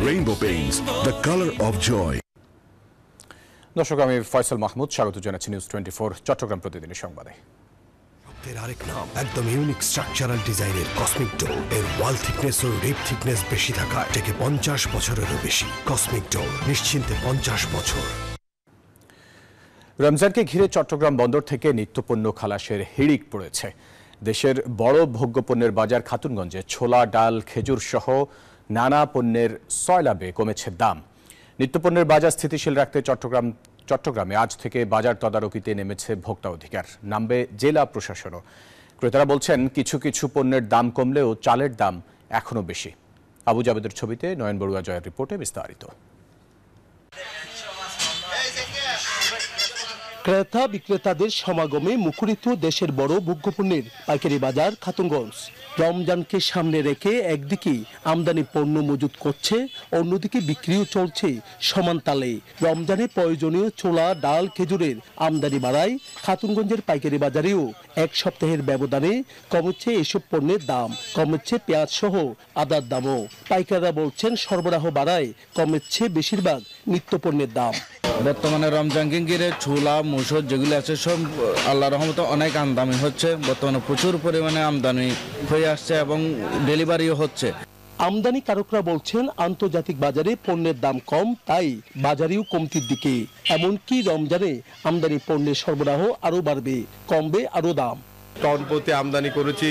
Rainbow Paints, the color of joy. দর্শক, আমি ফয়সাল মাহমুদ, স্বাগত জানাচ্ছি নিউজ 24 চট্টগ্রাম প্রতিদিনের সংবাদে। এর আরেক নাম একদম ইউনিক স্ট্রাকচারাল ডিজাইনের কসমিক ডোর। এর ওয়াল থিকনেস ও রিপ থিকনেস বেশি থাকা থেকে 50 বছরেরও বেশি। কসমিক ডোর, নিশ্চিন্তে 50 বছর। রমজানকে ঘিরে চট্টগ্রাম বন্দর থেকে নিত্যপণ্য খালাসের হিড়িক পড়েছে। দেশের বড় ভোগ্যপণ্যের বাজার খাতুনগঞ্জে ছোলা, ডাল, খেজুর সহ নানা পণ্যের সয়লাবে কমেছে দাম। নিত্যপণ্যের বাজার স্থিতিশীল রাখতে চট্টগ্রামে আজ থেকে বাজার তদারকিতে নেমেছে ভোক্তা অধিকার, নামবে জেলা প্রশাসনও। ক্রেতারা বলছেন কিছু কিছু পণ্যের দাম কমলেও চালের দাম এখনো বেশি। আবু জাবেদের ছবিতে নয়ন বড়ুয়া জয়ের রিপোর্টে বিস্তারিত। ক্রেতা বিক্রেতাদের সমাগমে মুখরিত দেশের বড় ভোগ্যপণ্যের পাইকারি বাজার খাতুনগঞ্জ। রমজানকে সামনে রেখে একদিকে আমদানি পণ্য মজুত করছে, অন্যদিকে বিক্রিও চলছে সমান তালে। রমজানে প্রয়োজনীয় ছোলা, ডাল, খেজুরের আমদানি বাড়ায় খাতুনগঞ্জের পাইকারি বাজারেও এক সপ্তাহের ব্যবধানে কমেছে এসব পণ্যের দাম। কমেছে পেঁয়াজ সহ আদার দামও। পাইকাররা বলছেন সরবরাহ বাড়ায় কমেছে বেশিরভাগ নিত্যপণ্যের দাম। বর্তমানে রমজানকে ঘিরে ছোলা, মুসুর যেগুলো আছে সব আল্লাহর রহমতে অনেক আমদানি হচ্ছে। বর্তমানে প্রচুর পরিমাণে আমদানি হয়ে আসছে এবং ডেলিভারিও হচ্ছে। আমদানিকারকরা বলছেন আন্তর্জাতিক বাজারে পণ্যের দাম কম, তাই বাজারেও কমতির দিকে। এমনকি রমজানে আমদানি পণ্যের সরবরাহ আরও বাড়বে, কমবে আরও দাম। টন প্রতি আমদানি করেছি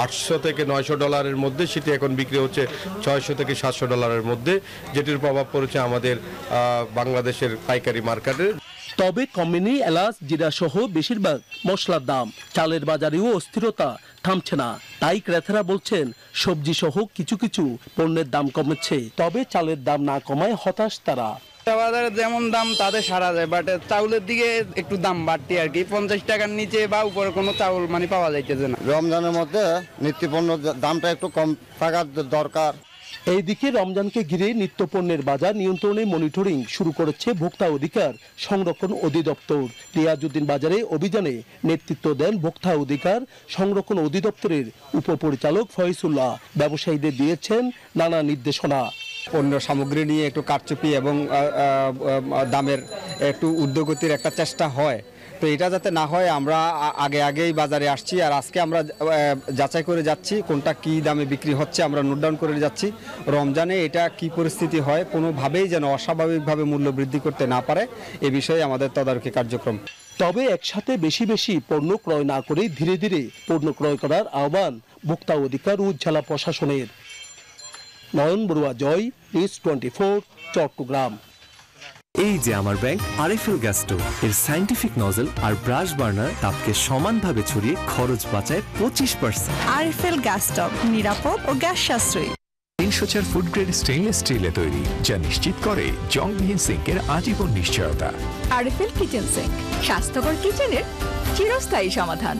800 থেকে 900 ডলারের মধ্যে, সেটি এখন বিক্রি হচ্ছে 600 থেকে 700 ডলারের মধ্যে, যেটির প্রভাব পড়েছে আমাদের বাংলাদেশের পাইকারি মার্কেটে। তবে কমেনি এলাচ, জিরা সহ বেশিরভাগ মশলার দাম। চালের বাজারেও অস্থিরতা থামছে না, তাই ক্রেতারা বলছেন সবজি সহ কিছু কিছু পণ্যের দাম কমেছে। তবে চালের দাম না কমায় হতাশ তারা। বাজারে যেমন দাম তাদের সারা যায়, বাট চাউলের দিকে একটু দাম বাড়তি আর কি। 50 টাকার নিচে বা উপরে কোনো চাউল পাওয়া যাইতেছে না। রমজানের মধ্যে নিত্যপণ্য দামটা একটু কম থাকার দরকার। এইদিকে রমজানকে ঘিরে নিত্যপণ্যের বাজার নিয়ন্ত্রণে মনিটরিং শুরু করেছে ভোক্তা অধিকার সংরক্ষণ অধিদপ্তর। রিয়াজউদ্দিন বাজারে অভিযানে নেতৃত্ব দেন ভোক্তা অধিকার সংরক্ষণ অধিদপ্তরের উপপরিচালক ফয়সুল্লাহ। ব্যবসায়ীদের দিয়েছেন নানা নির্দেশনা। পণ্য সামগ্রী নিয়ে একটু কারচুপি এবং দামের একটু ঊর্ধ্বগতির একটা চেষ্টা হয়, তো এটা যাতে না হয় আমরা আগেই বাজারে আসছি। আর আজকে আমরা যাচাই করে যাচ্ছি কোনটা কি দামে বিক্রি হচ্ছে, আমরা নোট ডাউন করে যাচ্ছি। রমজানে এটা কি পরিস্থিতি হয়, কোনোভাবেই যেন অস্বাভাবিকভাবে মূল্য বৃদ্ধি করতে না পারে, এ বিষয়ে আমাদের তদারকি কার্যক্রম। তবে একসাথে বেশি বেশি পণ্য ক্রয় না করে ধীরে ধীরে পণ্য ক্রয় করার আহ্বান ভোক্তা অধিকার ও জেলা প্রশাসনের। নয়ন বড়ুয়া জয়, নিউজ 24 চট্টগ্রাম। এই যে আমার ব্যাংক আরএফএল গ্যাস স্টোভ, এর সায়েন্টিফিক নজল আর ব্রাশ বার্নার তাপকে সমানভাবে ছড়িয়ে খরচ বাঁচায় 25%। আরএফএল গ্যাস স্টোভ নিরাপদ ও গ্যাস সাশ্রয়ী। 304 ফুড গ্রেড স্টেইনলেস স্টিলে তৈরি, যা নিশ্চিত করে জংবিহীন সিঙ্কের আজীবন নিশ্চয়তা। আরএফএল কিচেন সিঙ্ক, স্বাস্থ্যকর কিচেনের চিরস্থায়ী সমাধান।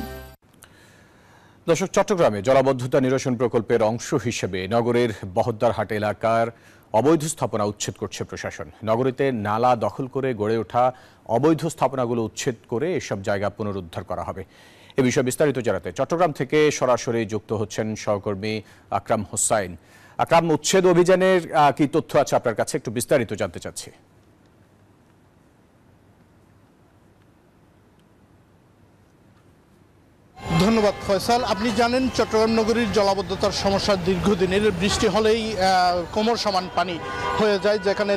দর্শক, চট্টগ্রামে জলাবদ্ধতা নিরসন প্রকল্পের অংশ হিসেবে নগরের বহদ্দারহাট এলাকার অবৈধ স্থাপনা উচ্ছেদ করছে প্রশাসন। নগরীতে নালা দখল করে গড়ে ওঠা অবৈধ স্থাপনাগুলো উচ্ছেদ করে এসব জায়গা পুনরুদ্ধার করা হবে। এ বিষয়ে বিস্তারিত জানাতে চট্টগ্রাম থেকে সরাসরি যুক্ত হচ্ছেন সহকর্মী আকরাম হোসাইন। আকরাম, উচ্ছেদ অভিযানের কি তথ্য আছে আপনার কাছে, একটু বিস্তারিত জানতে চাচ্ছি। ধন্যবাদ ফয়সাল। আপনি জানেন চট্টগ্রাম নগরীর জলাবদ্ধতার সমস্যা দীর্ঘদিনের। বৃষ্টি হলেই কোমর সমান পানি হয়ে যায়, যেখানে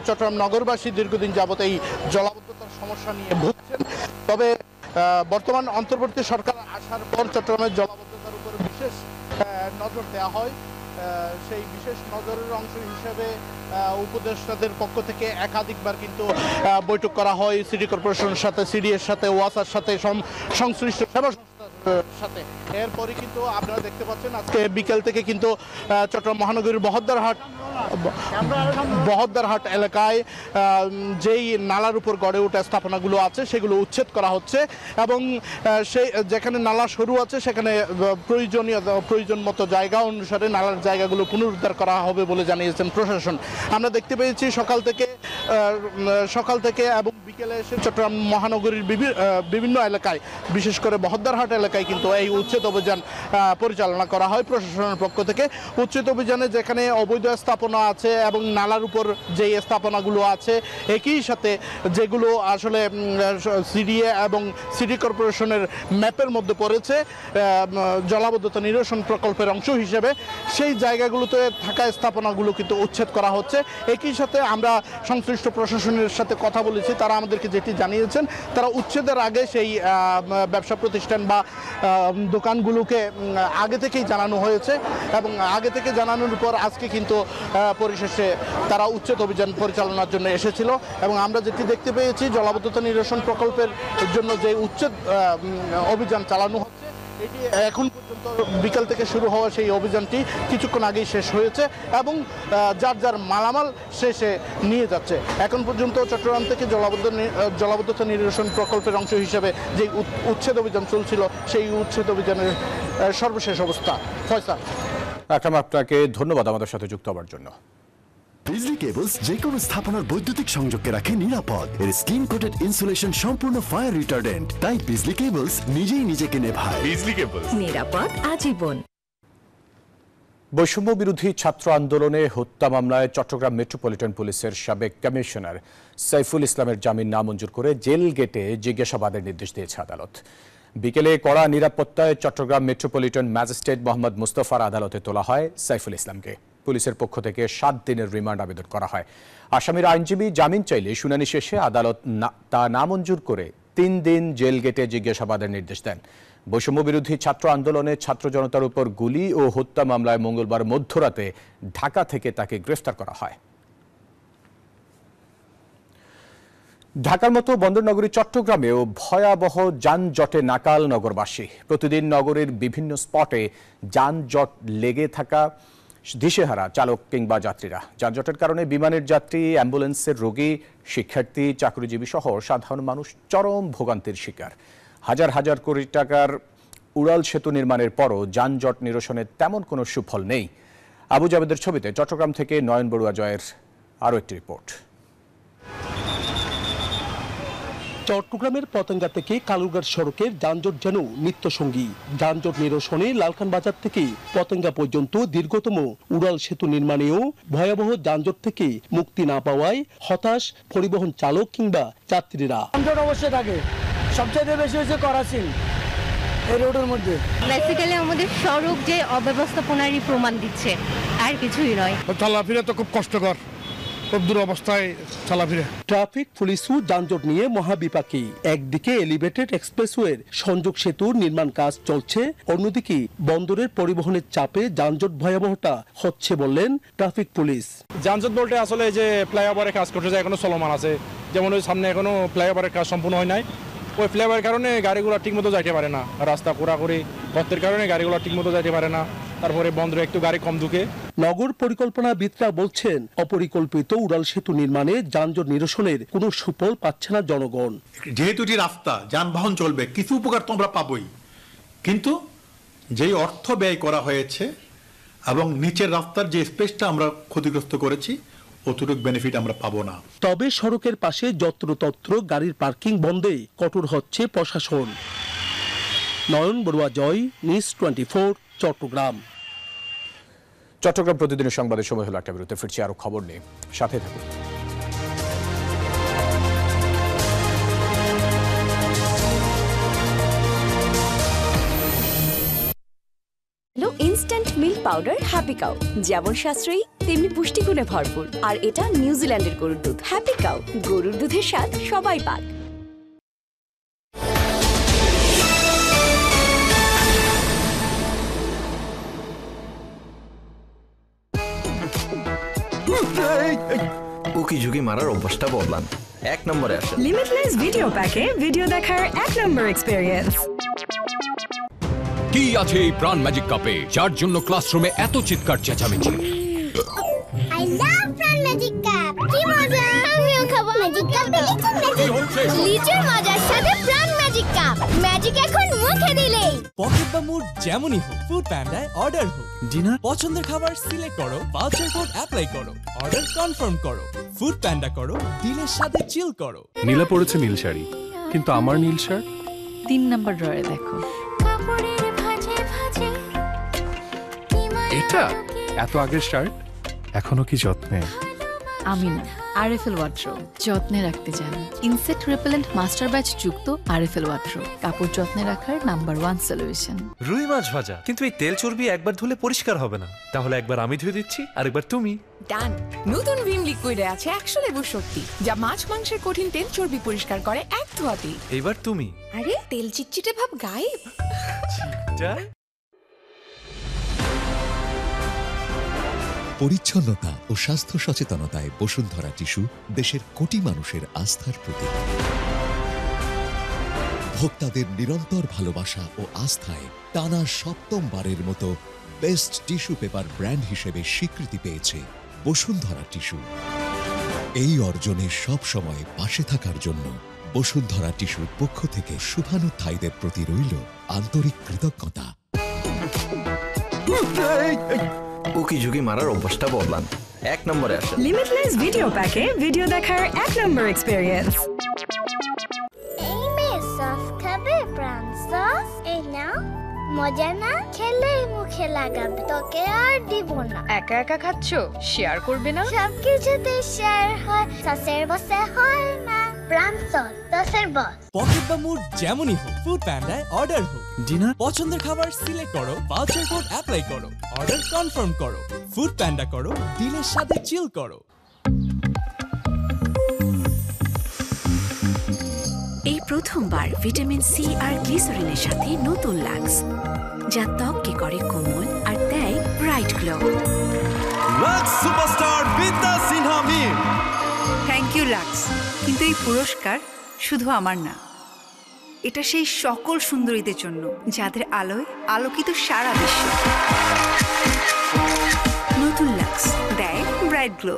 চট্টগ্রাম নগরবাসী দীর্ঘদিন যাবত এই জলাবদ্ধতার সমস্যা নিয়ে ভুগছেন। তবে বর্তমান অন্তর্বর্তী সরকার আসার পর চট্টগ্রামের জলাবদ্ধতার উপর বিশেষ নজর দেওয়া হয়। সেই বিশেষ নজরের অংশ হিসেবে উপদেষ্টাদের পক্ষ থেকে একাধিকবার কিন্তু বৈঠক করা হয় সিটি কর্পোরেশনের সাথে, সিডিএর সাথে, ওয়াসার সাথে, সংশ্লিষ্ট সেবা সাথে। এরপরে কিন্তু আপনারা দেখতে পাচ্ছেন আজকে বিকেল থেকে কিন্তু চট্টগ্রাম মহানগরীর বহদ্দারহাট এলাকায় যেই নালার উপর গড়ে ওঠা স্থাপনাগুলো আছে সেগুলো উচ্ছেদ করা হচ্ছে এবং সেই যেখানে নালা সরু আছে সেখানে প্রয়োজন মতো জায়গা অনুসারে নালার জায়গাগুলো পুনরুদ্ধার করা হবে বলে জানিয়েছেন প্রশাসন। আমরা দেখতে পেয়েছি সকাল থেকে সকাল থেকে এবং বিকেলে এসে চট্টগ্রাম মহানগরীর বিভিন্ন এলাকায়, বিশেষ করে বহদ্দারহাট এলাকায় কিন্তু এই উচ্ছেদ অভিযান পরিচালনা করা হয় প্রশাসনের পক্ষ থেকে। উচ্ছেদ অভিযানে যেখানে অবৈধ স্থাপনা আছে এবং নালার উপর যে স্থাপনাগুলো আছে, একই সাথে যেগুলো আসলে সিডিএ এবং সিটি কর্পোরেশনের ম্যাপের মধ্যে পড়েছে জলাবদ্ধতা নিরসন প্রকল্পের অংশ হিসেবে, সেই জায়গাগুলোতে থাকা স্থাপনাগুলো কিন্তু উচ্ছেদ করা হচ্ছে। একই সাথে আমরা সংশ্লিষ্ট প্রশাসনের সাথে কথা বলেছি, তারা আমাদেরকে যেটি জানিয়েছেন, তারা উচ্ছেদের আগে সেই ব্যবসা প্রতিষ্ঠান বা দোকানগুলোকে আগে থেকেই জানানো হয়েছে এবং আগে থেকে জানানোর পর আজকে কিন্তু পরিশেষে তারা উচ্ছেদ অভিযান পরিচালনার জন্য এসেছিল। এবং আমরা যেটি দেখতে পেয়েছি, জলাবদ্ধতা নিরসন প্রকল্পের জন্য যে উচ্ছেদ অভিযান চালানো হচ্ছে, এটি এখন পর্যন্ত বিকাল থেকে শুরু হওয়া সেই অভিযানটি কিছুক্ষণ আগেই শেষ হয়েছে এবং যার যার মালামাল শেষে নিয়ে যাচ্ছে। এখন পর্যন্ত চট্টগ্রাম থেকে জলাবদ্ধতা নিরসন প্রকল্পের অংশ হিসেবে যে উচ্ছেদ অভিযান চলছিল, সেই উচ্ছেদ অভিযানের সর্বশেষ অবস্থা। ফয়সাল, আকরাম, আপনাকে ধন্যবাদ আমাদের সাথে যুক্ত হওয়ার জন্য। বিজলি কেবলস যে কোনো স্থাপনার বৈদ্যুতিক সংযোগকে রাখে নিরাপদ। এর স্কিন কোটেড ইনসুলেশন সম্পূর্ণ ফায়ার রিটার্ডেন্ট, তাই বিজলি কেবলস নিজেই নিজেকে নেভায়। বিজলি কেবলস, নিরাপদ আজীবন। বৈষম্য বিরোধী ছাত্র আন্দোলনে হত্যা মামলায় চট্টগ্রাম মেট্রোপলিটন পুলিশের সাবেক কমিশনার সাইফুল ইসলামের জামিন নামঞ্জুর করে জেল গেটে জিজ্ঞাসাবাদের নির্দেশ দিয়েছে আদালত। বিকেলে কড়া নিরাপত্তায় চট্টগ্রাম মেট্রোপলিটন ম্যাজিস্ট্রেট মোহাম্মদ মুস্তফার আদালতে তোলা হয় সাইফুল ইসলামকে। পুলিশের পক্ষ থেকে 7 দিনের রিমান্ড আবেদন করা হয়। আসামির আইনজীবী জামিন চাইলে শুনানি শেষে আদালত তা নামঞ্জুর করে 3 দিন জেল গেটে জিজ্ঞাসাবাদের নির্দেশ দেন। বৈষম্য বিরোধী ছাত্র আন্দোলনে ছাত্র জনতার উপর গুলি ও হত্যা মামলায় মঙ্গলবার মধ্যরাতে ঢাকা থেকে তাকে গ্রেফতার করা হয়। ঢাকার মতো বন্দরনগরী চট্টগ্রামেও ভয়াবহ যানজটে নাকাল নগরবাসী। প্রতিদিন নগরীর বিভিন্ন স্পটে যানজট লেগে থাকা দিশেহারা চালক কিংবা যাত্রীরা। যানজটের কারণে বিমানের যাত্রী, অ্যাম্বুলেন্সের রোগী, শিক্ষার্থী, চাকরিজীবী সহ সাধারণ মানুষ চরম ভোগান্তির শিকার। হাজার হাজার কোটি টাকার উড়াল সেতু নির্মাণের পরও যানজট নিরসনের তেমন কোনো সুফল নেই। আবু জাবেদের ছবিতে চট্টগ্রাম থেকে নয়ন বড়ুয়া জয়ের আরও একটি রিপোর্ট। চট্টগ্রামের পতেঙ্গা থেকে কালুরঘাট সড়কের যানজট যেন নিত্যসঙ্গী। যানজট নিরসনে লালখান বাজার থেকে পতেঙ্গা পর্যন্ত দীর্ঘতম উড়াল সেতু নির্মাণেও ভয়াবহ যানজট থেকে মুক্তি না পাওয়ায় হতাশ পরিবহন চালক কিংবা যাত্রীরা। যানজট অবশ্যই থাকে, সবচেয়ে বেশি হচ্ছে করাচিন এই রোডের মধ্যে। বেসিক্যালি আমাদের সড়ক যে অব্যবস্থাপনারই প্রমাণ দিচ্ছে, আর কিছুই নয়। চলাফেরা তো খুব কষ্টকর, খুব দুরবস্থায় চলাফেরা। ট্রাফিক পুলিশও যানজট নিয়ে মহাবিপাকে। একদিকে এলিভেটেড এক্সপ্রেসওয়ের সংযোগ সেতুর নির্মাণ কাজ চলছে, অন্যদিকে বন্দরের পরিবহনের চাপে যানজট ভয়াবহতা হচ্ছে বললেন ট্রাফিক পুলিশ। যানজট বলতে আসলে যে ফ্লাইওভারের কাজ করতে যায়, এখনো চলমান আছে। যেমন ওই সামনে এখনো ফ্লাইওভারের কাজ সম্পূর্ণ হয় নাই। ওই ফ্লাইওভারের কারণে গাড়িগুলো ঠিকমতো যাইতে পারে না, রাস্তা খোঁড়াখুড়ি গর্তের কারণে গাড়িগুলো ঠিকমতো যাইতে পারে না। তারপরে বন্দরে একটু গাড়ি কম ঢুকে। নগর পরিকল্পনাবিদরা বলছেন, অপরিকল্পিত উড়াল সেতু নির্মাণে যানজট নিরসনের কোনো সুফল পাচ্ছে না জনগণ। যেহেতু এটি রাস্তা, যানবাহন চলবে, কিছু উপকার তো আমরা পাবই, কিন্তু যেই অর্থ ব্যয় করা হয়েছে এবং নিচের রাস্তার যে স্পেসটা আমরা ক্ষতিগ্রস্ত করেছি, অতটুকু বেনিফিট আমরা পাবো না। তবে সড়কের পাশে যত্রতত্র গাড়ির পার্কিং বন্ধে কঠোর হচ্ছে প্রশাসন। নয়ন বড়ুয়া জয়, নিউজ 24, চট্টগ্রাম। চট্টগ্রাম প্রতিদিনের সংবাদের সময় হলো একটা বিরতি। ফিরছি আরো খবর নিয়ে, সাথে থাকুন। Instant milk powder happy cow, যেমন সাশ্রয়ী তেমনি পুষ্টিগুণে ভরপুর। আর এটা নিউজিল্যান্ডের গরুর দুধ। হ্যাপি কাউ, গরুর দুধের স্বাদ সবাই পাক। উকি ঝুঁকি মারার অভ্যাসটা বদলান, 1 নম্বরে আসেন। লিমিটলেস ভিডিও প্যাকে ভিডিও দেখার 1 নম্বর এক্সপেরিয়েন্স। কি আছে এই প্রাণ ম্যাজিক কাপে, যার জন্য ক্লাসরুমে এত চিৎকার চেঁচামেচি? আই লাভ প্রাণ ম্যাজিক কাপ, কি মজা! আমিও খাবো ম্যাজিক কাপ। লিচুর মজার সাথে প্রাণ ম্যাজিক কাপ। ম্যাজিক এখন মুখে দিলেই পকেট বা মুড যেমনই হোক, ফুড প্যান্ডায় অর্ডার হোক। ডিনার পছন্দের খাবার সিলেক্ট করো, ভাউচার কোড অ্যাপ্লাই করো, অর্ডার কনফার্ম করো, ফুড প্যান্ডা করো, দিলের সাথে চিল করো। নীলা পড়েছে নীল শাড়ি, কিন্তু আমার নীল শার্ট 3 নাম্বার ড্রয়ারে দেখো। এটা এত আগের শার্ট এখনো কি যত্নে? আমি না, আরএফএল ওয়ার্ড্রোব যত্নে রাখতে জানি। ইনসেক্ট রিপেলেন্ট মাস্টার ব্যাচ যুক্ত আরএফএল ওয়ার্ড্রোব কাপড় যত্নে রাখার নাম্বার 1 সলিউশন। রুই মাছ ভাজা, কিন্তু এই তেল চর্বি একবার ধুলে পরিষ্কার হবে না, তাহলে একবার আমি ধুয়ে দিচ্ছি আর একবার তুমি। ডান। নতুন ভিম লিকুইডে আছে 100 লেবুর শক্তি, যা মাছ মাংসের কঠিন তেল চর্বি পরিষ্কার করে এক ধোয়াতেই। এবার তুমি। আরে তেল চিটচিটে ভাব গায়েব। পরিচ্ছন্নতা ও স্বাস্থ্য সচেতনতায় বসুন্ধরা টিস্যু দেশের কোটি মানুষের আস্থার প্রতীক। ভোক্তাদের নিরন্তর ভালোবাসা ও আস্থায় টানা ৭ম বারের মতো বেস্ট টিস্যু পেপার ব্র্যান্ড হিসেবে স্বীকৃতি পেয়েছে বসুন্ধরা টিস্যু। এই অর্জনে সব সময় পাশে থাকার জন্য বসুন্ধরা টিস্যুর পক্ষ থেকে শুভানুধ্যায়ীদের প্রতি রইল আন্তরিক কৃতজ্ঞতা। উকি ঝুঁকি মারার অভ্যাসটা বদলান, 1 নম্বরে আসেন। লিমিটলেস ভিডিও প্যাকে ভিডিও দেখার 1 নম্বর এক্সপেরিয়েন্স। এই মেয়ে সস খাবে, প্রাণ সস। এই নাও, মজা না খেলে মুখে লাগাবে, তোকে আর দিব না। একা একা খাচ্ছো, শেয়ার করবে না? সবকিছুতে শেয়ার হয়, সসের বসে হয় না। প্রাণ সস, সসের বস। পকেট বা মুড যেমনই হোক, ফুড প্যান্ডায় অর্ডার হোক। ডিনার পছন্দের খাবার সিলেক্ট করো, ভাউচার কোড অ্যাপ্লাই করো, অর্ডার কনফার্ম করো, ফুড প্যান্ডা করো, দিলের সাথে চিল করো। এই প্রথমবার ভিটামিন সি আর গ্লিসারিনের সাথে নতুন লাক্স, যা ত্বককে করে কোমল আর দেয় ব্রাইট গ্লো। লাক্স সুপারস্টার বিদ্যা Sinha Mim. Thank you lux, কিন্তু এই পুরস্কার শুধু আমার না, এটা সেই সকল সুন্দরীদের জন্য যাদের আলোয় আলোকিত সারা বিশ্ব। নতুন লাক্স দেয় ব্রাইট গ্লো।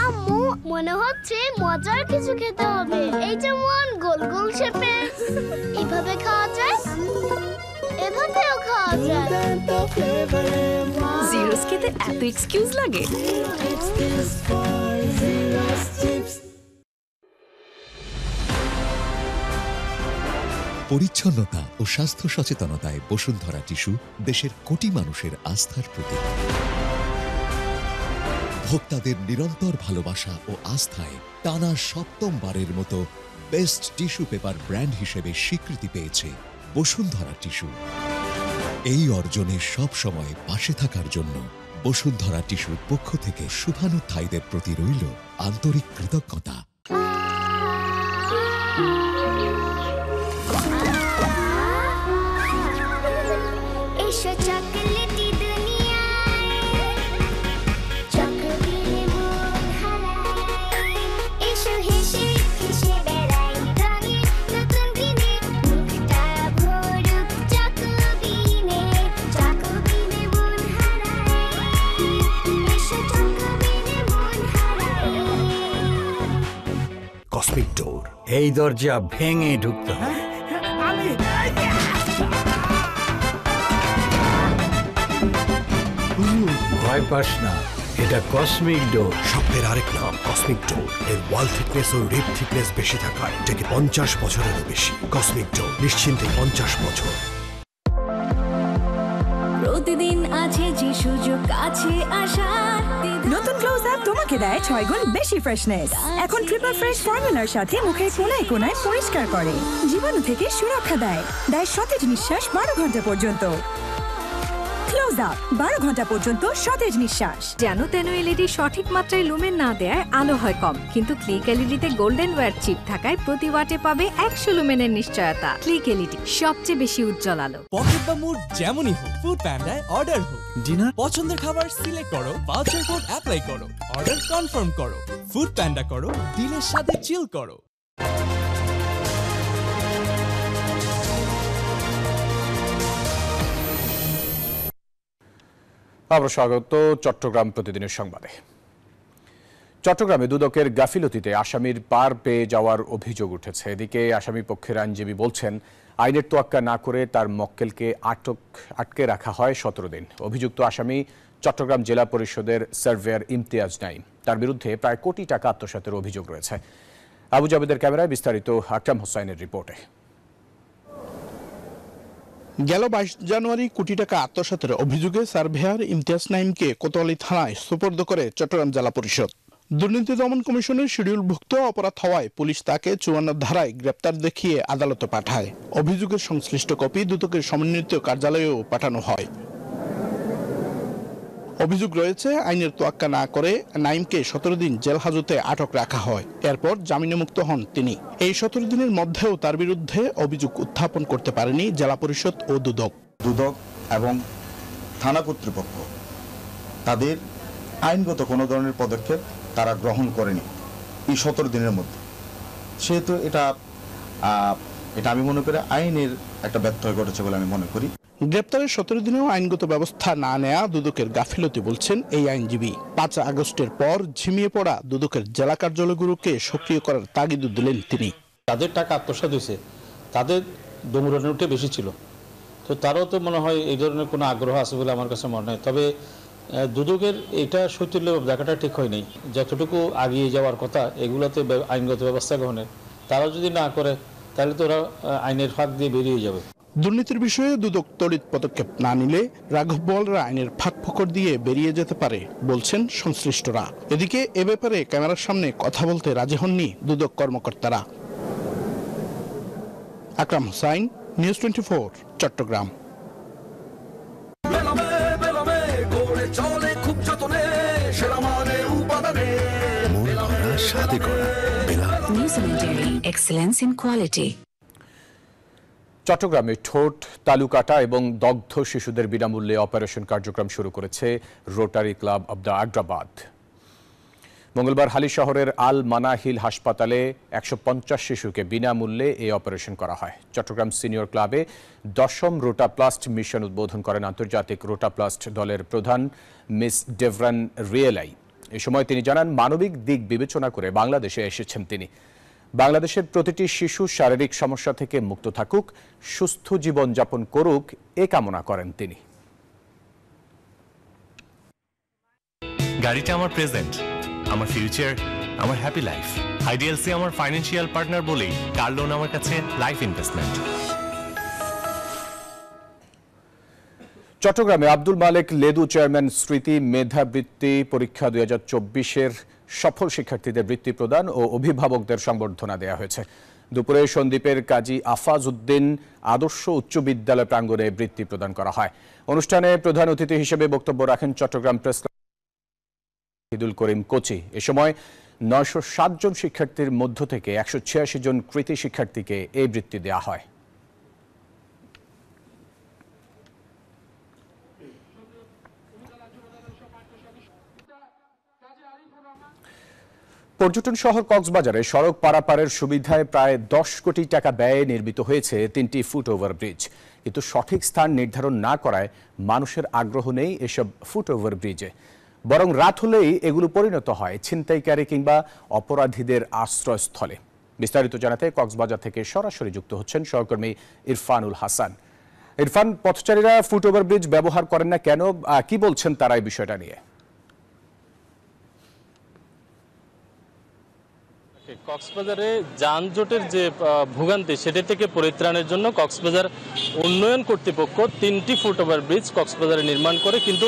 আম্মু, মনে হচ্ছে মজার কিছু খেতে হবে। এই যেমন গোল গোল শেপে, এভাবে খাওয়া যায়, এভাবেও খাওয়া যায়। জিরোস খেতে এত এক্সকিউজ লাগে? পরিচ্ছন্নতা ও স্বাস্থ্য সচেতনতায় বসুন্ধরা টিস্যু দেশের কোটি মানুষের আস্থার প্রতীক। ভোক্তাদের নিরন্তর ভালোবাসা ও আস্থায় টানা ৭ম বারের মতো বেস্ট টিস্যু পেপার ব্র্যান্ড হিসেবে স্বীকৃতি পেয়েছে বসুন্ধরা টিস্যু। এই অর্জনে সব সময় পাশে থাকার জন্য বসুন্ধরা টিস্যুর পক্ষ থেকে শুভানুধ্যায়ীদের প্রতি রইল আন্তরিক কৃতজ্ঞতা। কসমিক ডোর, এই দরজা ভেঙে ঢুকতে হয়। ভয় পাস না, এটা কসমিক ডোর। স্বপ্নের আরেক নাম কসমিক ডোর। এর ওয়াল থিকনেস ও রিপ থিকনেস বেশি থাকায় এটাকে 50 বছরেরও বেশি। কসমিক ডোর, নিশ্চিন্তে 50 বছর। প্রতিদিন আছে যে সুযোগ আছে আসার। নতুন ক্লোজ আপ তোমাকে দেয় 6 গুণ বেশি ফ্রেশনেস। এখন ট্রিপল ফ্রেশ ফর্মুলার সাথে মুখের কোনায় কোনায় পরিষ্কার করে, জীবাণু থেকে সুরক্ষা দেয়, সতেজ নিঃশ্বাস 12 ঘন্টা পর্যন্ত। ক্লোজ আপ, 12 ঘন্টা পর্যন্ত সতেজ নিঃশ্বাস। যেন তেন এলইডি সঠিক মাত্রায় লুমেন না দেয় আলো হয় কম, কিন্তু ক্লিক এলইডিতে গোল্ডেন ওয়্যার চিপ থাকায় প্রতি ওয়াটে পাবে 100 লুমেনের নিশ্চয়তা। ক্লিক এলইডি, সবচেয়ে বেশি উজ্জ্বল আলো। পকেট বা মুড যেমনই হোক, ফুড প্যান্ডায় অর্ডার হোক। ডিনার পছন্দের খাবার সিলেক্ট করো, ভাউচার কোড অ্যাপ্লাই করো, অর্ডার কনফার্ম করো, ফুড প্যান্ডা করো, দিলের সাথে চিল করো। আবার স্বাগত চট্টগ্রাম প্রতিদিনের সংবাদে। চট্টগ্রামে দুদকের গাফিলতিতে আসামির পার পেয়ে যাওয়ার অভিযোগ উঠেছে। এদিকে আসামি পক্ষের আইনজীবী বলছেন, আইনের তোয়াক্কা না করে তার মক্কেলকে আটকে রাখা হয় 17 দিন। অভিযুক্ত আসামি চট্টগ্রাম জেলা পরিষদের সার্ভেয়ার ইমতিয়াজ নাইম। তার বিরুদ্ধে প্রায় কোটি টাকা আত্মসাতের অভিযোগ রয়েছে। আবু জাবেদের ক্যামেরায় বিস্তারিত আকরাম হোসাইনের রিপোর্টে। গেল 22 জানুয়ারি কোটি টাকা আত্মসাতের অভিযোগে সার্ভেয়ার ইমতিয়াজ নাইমকে কোতোয়ালি থানায় সোপর্দ করে চট্টগ্রাম জেলা পরিষদ। দুর্নীতি দমন কমিশনের শিডিউলভুক্ত অপরাধ হওয়ায় পুলিশ তাকে 54 ধারায় গ্রেপ্তার দেখিয়ে আদালতে পাঠায়। অভিযোগের সংশ্লিষ্ট কপি দুদকের সমন্বিত কার্যালয়েও পাঠানো হয়। অভিযোগ রয়েছে, আইনের তোয়াক্কা না করে নাইমকে 17 দিন জেল হাজতে আটক রাখা হয়। এরপর জামিনে মুক্ত হন তিনি। এই 17 দিনের মধ্যেও তার বিরুদ্ধে অভিযোগ উত্থাপন করতে পারেনি জেলা পরিষদ ও দুদক। দুদক এবং থানা কর্তৃপক্ষ তাদের আইনগত কোনো ধরনের পদক্ষেপ তারা গ্রহণ করেনি এই 17 দিনের মধ্যে। সেহেতু এটা আমি মনে করি আইনের একটা ব্যত্যয় ঘটেছে বলে আমি মনে করি। গ্রেপ্তারের 17 দিনেও আইনগত ব্যবস্থা না নেয়া দুদকের গাফিলতি বলছেন এই আইনজীবী। 5 আগস্টের পর ঝিমিয়ে পড়া দুদকের জেলা কার্যালয়গুলোকে সক্রিয় করার তাগিদ দিলেন তিনি। তাদের টাকা আত্মসাৎ হয়েছে, তাদের দমুরানোটা বেশি ছিল, তো তারও তো মনে হয় এই ধরনের কোনো আগ্রহ আছে বলে আমার কাছে মনে হয়। তবে দুদকের এটা শৈথিল্য দেখাটা ঠিক হয় নাই। যতটুকু আগিয়ে যাওয়ার কথা এগুলোতে আইনগত ব্যবস্থা গ্রহণের, তারা যদি না করে তাহলে তো ওরা আইনের ফাঁক দিয়ে বেরিয়ে যাবে। দুর্নীতির বিষয়ে দুদক তড়িৎ পদক্ষেপ না নিলে রাঘব বোয়ালরা আইনের ফাঁক ফোকর দিয়ে বেরিয়ে যেতে পারে বলছেন সংশ্লিষ্টরা। এদিকে এ ব্যাপারে ক্যামেরার সামনে কথা বলতে রাজি হননি দুদক কর্মকর্তারা। আকরাম হোসাইন, নিউজ 24, চট্টগ্রাম। চট্টগ্রামে ঠোঁট, তালুকাটা এবং দগ্ধ শিশুদের বিনামূল্যে অপারেশন কার্যক্রম শুরু করেছে rotary club of the Agrabad. মঙ্গলবার হালি শহরের আল মানাহিল হাসপাতালে 150 শিশুকে বিনামূল্যে এই অপারেশন করা হয়। চট্টগ্রাম সিনিয়র ক্লাবে 10ম রোটাপ্লাস্ট মিশন উদ্বোধন করেন আন্তর্জাতিক রোটাপ্লাস্ট দলের প্রধান মিস ডেভরান রিয়েলাই। এ সময় তিনি জানান, মানবিক দিক বিবেচনা করে বাংলাদেশে এসেছেন তিনি। বাংলাদেশের প্রতিটি শিশু শারীরিক সমস্যা থেকে মুক্ত থাকুক, সুস্থ জীবন যাপন করুক, এ কামনা করেন তিনি। গাড়িটা আমার প্রেজেন্ট, আমার ফিউচার, আমার হ্যাপি লাইফ। আইডিএলসি আমার ফাইন্যান্সিয়াল পার্টনার বলেই কার লোন আমার কাছে লাইফ ইনভেস্টমেন্ট। চট্টগ্রামে আব্দুল মালেক লেদু চেয়ারম্যান স্মৃতি মেধাবৃত্তি পরীক্ষা 2024-এর সফল শিক্ষার্থীদের বৃত্তি প্রদান ও অভিভাবকদের সংবর্ধনা দেওয়া হয়েছে। দুপুরে সন্দ্বীপের কাজী আফাজ উদ্দিন আদর্শ উচ্চ বিদ্যালয় প্রাঙ্গণে বৃত্তি প্রদান করা হয়। অনুষ্ঠানে প্রধান অতিথি হিসেবে বক্তব্য রাখেন চট্টগ্রাম প্রেস হিদুল করিম কোচি। এ সময় 907 জন শিক্ষার্থীর মধ্য থেকে 186 জন কৃতি শিক্ষার্থীকে এই বৃত্তি দেওয়া হয়। পর্যটন শহর কক্সবাজারে সড়ক পারাপারের সুবিধায় প্রায় 10 কোটি টাকা ব্যয়ে নির্মিত হয়েছে 3টি ফুট ওভার ব্রিজ। কিন্তু সঠিক স্থান নির্ধারণ না করায় মানুষের আগ্রহ নেই এসব ফুট ওভার ব্রিজে। বরং রাত হলেই এগুলো পরিণত হয় ছিনতাইকারী কিংবা অপরাধীদের আশ্রয়স্থলে। বিস্তারিত জানাতে কক্সবাজার থেকে সরাসরি যুক্ত হচ্ছেন সহকর্মী ইরফানুল হাসান। ইরফান, পথচারীরা ফুট ওভার ব্রিজ ব্যবহার করেন না কেন, কি বলছেন তারা এই বিষয়টা নিয়ে? কক্সবাজারে যানজটের যে ভোগান্তি সেটা থেকে পরিত্রাণের জন্য কক্সবাজার উন্নয়ন কর্তৃপক্ষ 3টি ফুট ওভার ব্রিজ কক্সবাজারে নির্মাণ করে, কিন্তু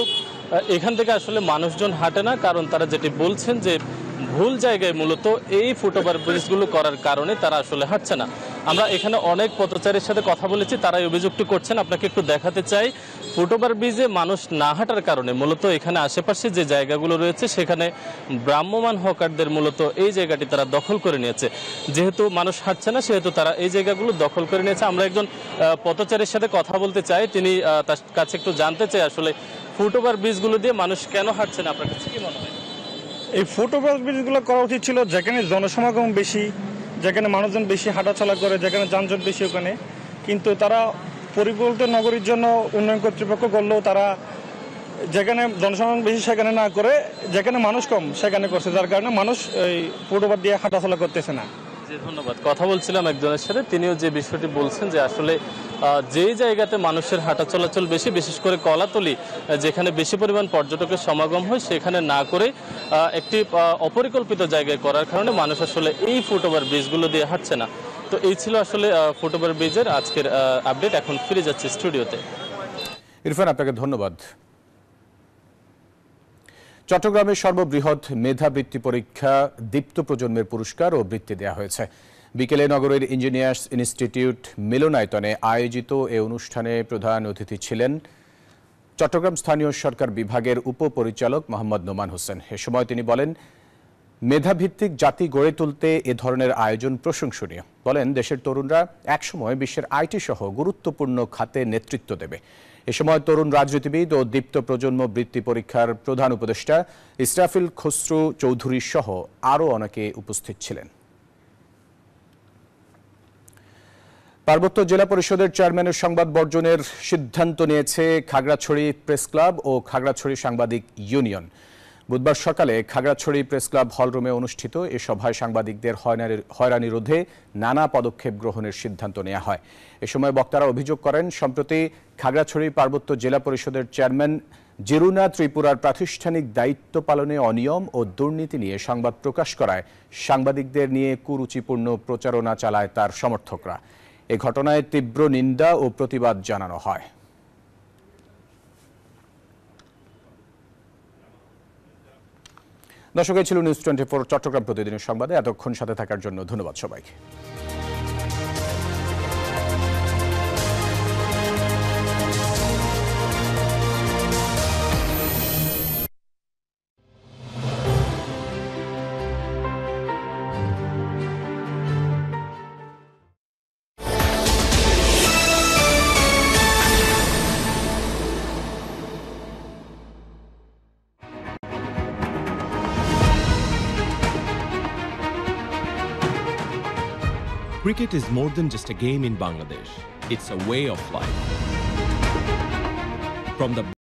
এখান থেকে আসলে মানুষজন হাঁটে না। কারণ তারা যেটি বলছেন যে ভুল জায়গায় মূলত এই ফুট ওভার ব্রিজগুলো করার কারণে তারা আসলে হাঁটছে না। আমরা এখানে অনেক পথচারীর সাথে কথা বলেছি, তারা এই অভিযোগটি করছেন। আপনাকে একটু দেখাতে চাই, ফুট ওভার ব্রিজে মানুষ না হাঁটার কারণে মূলত এখানে আশেপাশে যে জায়গাগুলো রয়েছে সেখানে ভ্রাম্যমান হকারদের মূলত এই জায়গাটি তারা দখল করে নিয়েছে। যেহেতু মানুষ হাঁটছে না সেহেতু তারা এই জায়গাগুলো দখল করে নিয়েছে। আমরা একজন পথচারীর সাথে কথা বলতে চাই, তিনি তার কাছে একটু জানতে চাই আসলে ফুট ওভার ব্রিজগুলো দিয়ে মানুষ কেন হাঁটছে না, আপনার কাছে কি মনে হয়? এই ফুট ওভার ব্রিজগুলো করা উচিত ছিল যেখানে জনসমাগম বেশি, যেখানে মানুষজন বেশি হাঁটাচলা করে, যেখানে যানজট বেশি ওখানে। কিন্তু তারা পরিকল্পিত নগরীর জন্য উন্নয়ন কর্তৃপক্ষ করলেও তারা যেখানে জনসংখ্যা বেশি সেখানে না করে যেখানে মানুষ কম সেখানে করছে, যার কারণে মানুষ এই ফুটওভার দিয়ে হাঁটাচলা করতেছে না। জি ধন্যবাদ। কথা বলছিলাম একজনের সাথে, তিনিও যে বিষয়টি বলছেন যে আসলে যেই জায়গাতে মানুষের হাঁটা চলাচল বেশি, বিশেষ করে কলাতলি যেখানে বেশি পরিমাণ পর্যটকের সমাগম হয়, সেখানে না করে একটি অপরিকল্পিত জায়গায় করার কারণে মানুষ আসলে এই ফুটওভার ব্রিজগুলো দিয়ে হাঁটছে না। তো এই ছিল আসলে ফুটওভার ব্রিজের আজকের আপডেট। এখন ফিরে যাচ্ছি স্টুডিওতে। ইরফান, আপনাকে ধন্যবাদ। চট্টগ্রামের সর্ববৃহৎ মেধাবৃত্তি পরীক্ষা দীপ্ত প্রজন্মের পুরস্কার ও বৃত্তি দেওয়া হয়েছে। বিকেলে নগরের ইঞ্জিনিয়ার্স ইনস্টিটিউট মিলনায়তনে আয়োজিত এ অনুষ্ঠানে প্রধান অতিথি ছিলেন চট্টগ্রাম স্থানীয় সরকার বিভাগের উপপরিচালক মোহাম্মদ নোমান হোসেন। এ সময় তিনি বলেন, মেধাভিত্তিক জাতি গড়ে তুলতে এ ধরনের আয়োজন প্রশংসনীয়। বলেন, দেশের তরুণরা একসময় বিশ্বের আইটি সহ গুরুত্বপূর্ণ খাতে নেতৃত্ব দেবে। এ সময় তরুণ রাজনীতিবিদ ও দীপ্ত প্রজন্ম বৃত্তি পরীক্ষার প্রধান উপদেষ্টা ইসরাফিল খসরু চৌধুরী সহ আরও অনেকে উপস্থিত ছিলেন। পার্বত্য জেলা পরিষদের চেয়ারম্যানের সংবাদ বর্জনের সিদ্ধান্ত নিয়েছে খাগড়াছড়ি প্রেস ক্লাব ও খাগড়াছড়ি সাংবাদিক ইউনিয়ন। বুধবার সকালে খাগড়াছড়ি প্রেস ক্লাব হলরুমে অনুষ্ঠিত এ সভায় সাংবাদিকদের হয়রানি রোধে নানা পদক্ষেপ গ্রহণের সিদ্ধান্ত নেওয়া হয়। এ সময় বক্তারা অভিযোগ করেন, সম্প্রতি খাগড়াছড়ি পার্বত্য জেলা পরিষদের চেয়ারম্যান জিরুনা ত্রিপুরার প্রাতিষ্ঠানিক দায়িত্ব পালনে অনিয়ম ও দুর্নীতি নিয়ে সংবাদ প্রকাশ করায় সাংবাদিকদের নিয়ে কুরুচিপূর্ণ প্রচারণা চালায় তার সমর্থকরা। এ ঘটনায় তীব্র নিন্দা ও প্রতিবাদ জানানো হয়। দর্শক, এই ছিল নিউজ 24 চট্টগ্রাম প্রতিদিনের সংবাদে। এতক্ষণ সাথে থাকার জন্য ধন্যবাদ সবাইকে। Cricket is more than just a game in Bangladesh. It's a way of life. From the